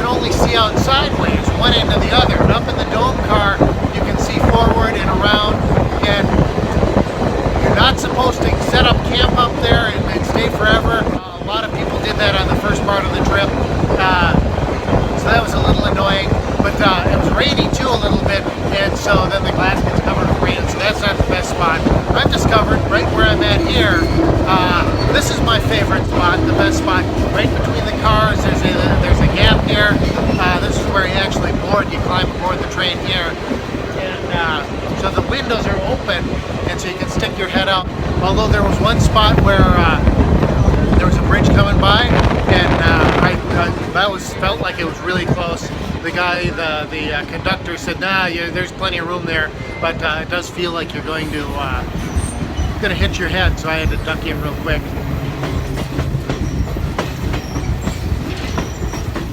only see out sideways, one end to the other. And up in the dome car, you can see forward and around, and you're not supposed to set up camp up there and stay forever. A lot of people did that on the first part of the trip, so that was a little annoying. But it was raining too a little bit, and so then the glass gets covered with rain, so that's not the best spot. I've discovered right where I'm at here, this is my favorite spot, the best spot. Right between the cars, there's a gap here. This is where you actually board. You climb aboard the train here, and so the windows are open, and so you can stick your head out. Although there was one spot where there was a bridge coming by, and felt like it was really close. The guy, the conductor said, "Nah, there's plenty of room there, but it does feel like you're going to hit your head." So I had to duck in real quick.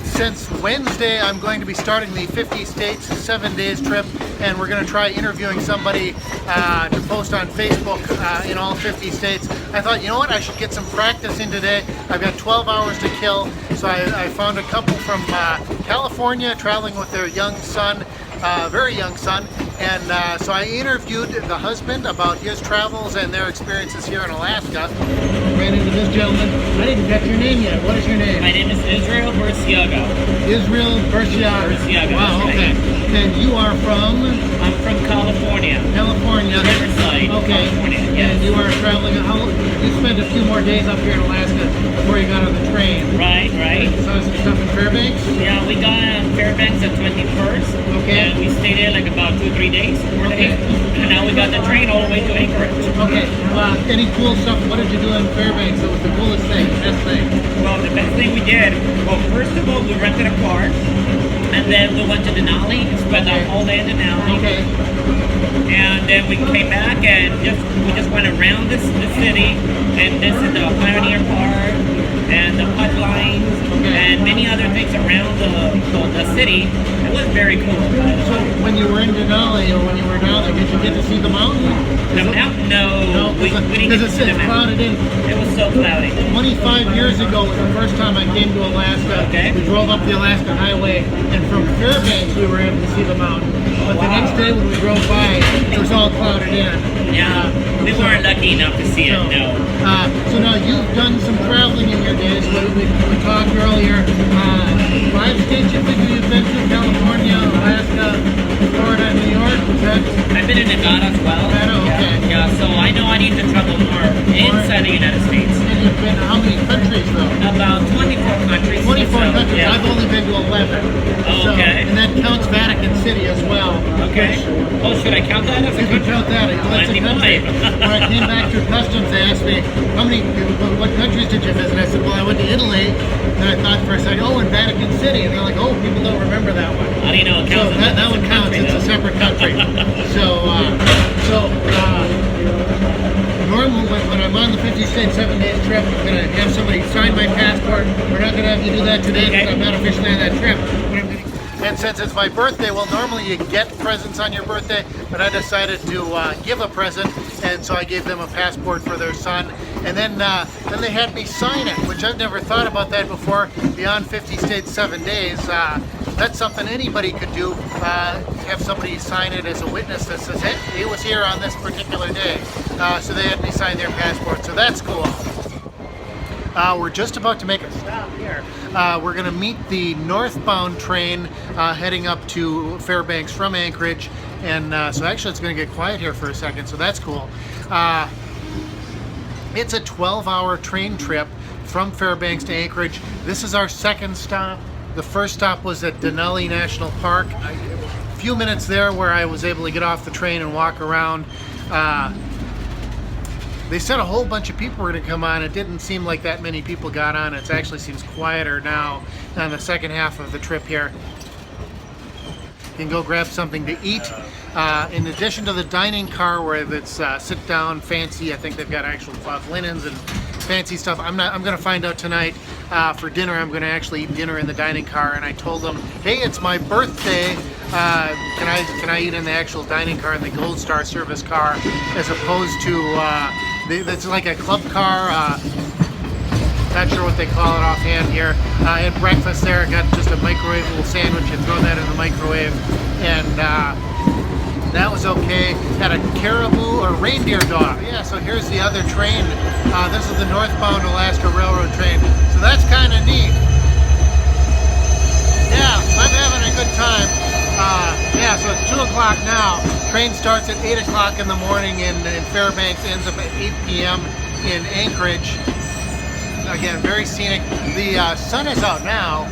Since Wednesday, I'm going to be starting the 50 states, 7 days trip, and we're going to try interviewing somebody to post on Facebook in all 50 states. I thought, you know what, I should get some practice in today. I've got 12 hours to kill, so I found a couple from California traveling with their young son, very young son, and so I interviewed the husband about his travels and their experiences here in Alaska. Ran into this gentleman. I didn't catch your name yet. What is your name? My name is Israel Burciaga. Israel Burciaga. Wow, okay. And you are from? I'm from California. California. Riverside, okay. California, yes. And you are traveling, you spent a few more days up here in Alaska before you got on the train. Right. And saw some stuff in Fairbanks? Yeah, we got on Fairbanks the 21st. Okay. And we stayed there like about 2-3 days. 4 days. And now we got the train all the way to Anchorage. Okay. Any cool stuff? What did you do in Fairbanks? That was the coolest thing, the best thing? Well, the best thing we did, well, first of all, we rented a car. And then we went to Denali, spent the whole day in Denali. Okay. And then we came back and we just went around the city, and this is the Pioneer Park and the Putt Lines and many other things around the city. It was very cool. So when you were in Denali, or when you were down there, did you get to see the mountain? The mountain? No, we didn't get to see the mountain. Crowded in. It was so cloudy. 25 years ago was the first time I came to Alaska. Okay. We drove up the Alaska Highway, and from Fairbanks we were able to see the mountain. But the next day when we drove by, it was all clouded in. Yeah, we weren't lucky enough to see it, no. So now you've done some traveling in your days. We talked earlier. 5 states you figure you've been to: California, Alaska, Florida, New York. I've been in Nevada as well. Nevada, okay. Yeah, so I know I need to travel more inside the United States. And you've been to how many countries though? About 24 countries. 24 countries. Yeah. I've only been to 11. Oh, okay. And that counts Vatican City as well. Okay. Oh, should I count that as a You can country? count that. That's a country. When I came back through customs, they asked me, what countries did you visit? I said, well, I went to Italy. And I thought for a second, oh, in Vatican City. And they're like, oh, people don't remember that one. How do you know it counts? So that one counts. It's a separate country. Normally when I'm on the 50 state 7 days trip, I'm going to have somebody sign my passport. We're not going to have you do that today because I'm not officially on that trip. And since it's my birthday, well, normally you get presents on your birthday, but I decided to give a present, and so I gave them a passport for their son. And then they had me sign it, which I've never thought about that before. Beyond 50 states, 7 days. That's something anybody could do. Have somebody sign it as a witness that says, hey, he was here on this particular day. So they had me sign their passport, so that's cool. We're just about to make a stop here. We're going to meet the northbound train heading up to Fairbanks from Anchorage. And so actually it's going to get quiet here for a second, so that's cool. It's a 12-hour train trip from Fairbanks to Anchorage. This is our second stop. The first stop was at Denali National Park. A few minutes there where I was able to get off the train and walk around. They said a whole bunch of people were going to come on. It didn't seem like that many people got on. It actually seems quieter now on the second half of the trip here. You can go grab something to eat. In addition to the dining car where it's sit down, fancy, I think they've got actual cloth linens and fancy stuff. I'm going to find out tonight. For dinner, I'm going to actually eat dinner in the dining car, and I told them, hey, it's my birthday. Can I eat in the actual dining car in the Gold Star service car, as opposed to that's like a club car. Not sure what they call it offhand here. I had breakfast there. Got just a microwavable sandwich and throw that in the microwave, and that was okay. Had a caribou or reindeer dog. Yeah, so here's the other train. This is the northbound Alaska Railroad train. So that's kind of neat. Yeah, I'm having a good time. Yeah, so it's 2 o'clock now. Train starts at 8 o'clock in the morning in Fairbanks, ends up at 8 p.m. in Anchorage. Again, very scenic. The sun is out now.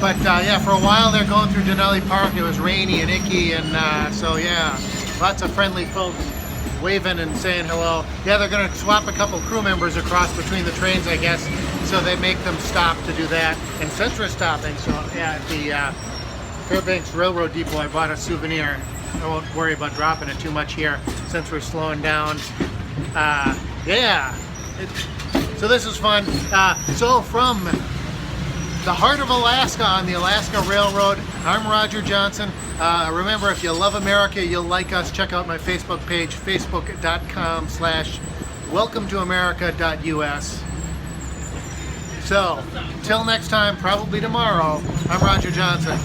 But yeah, for a while they're going through Denali Park. It was rainy and icky, and so yeah, lots of friendly folks waving and saying hello. Yeah, they're going to swap a couple crew members across between the trains, I guess, so they make them stop to do that. And since we're stopping, so yeah, at the Fairbanks Railroad Depot, I bought a souvenir. I won't worry about dropping it too much here since we're slowing down. Yeah, so this is fun. So from the heart of Alaska on the Alaska Railroad, I'm Roger Johnson. Remember, if you love America, you'll like us. Check out my Facebook page, facebook.com/welcometoamerica.us. So, till next time, probably tomorrow, I'm Roger Johnson.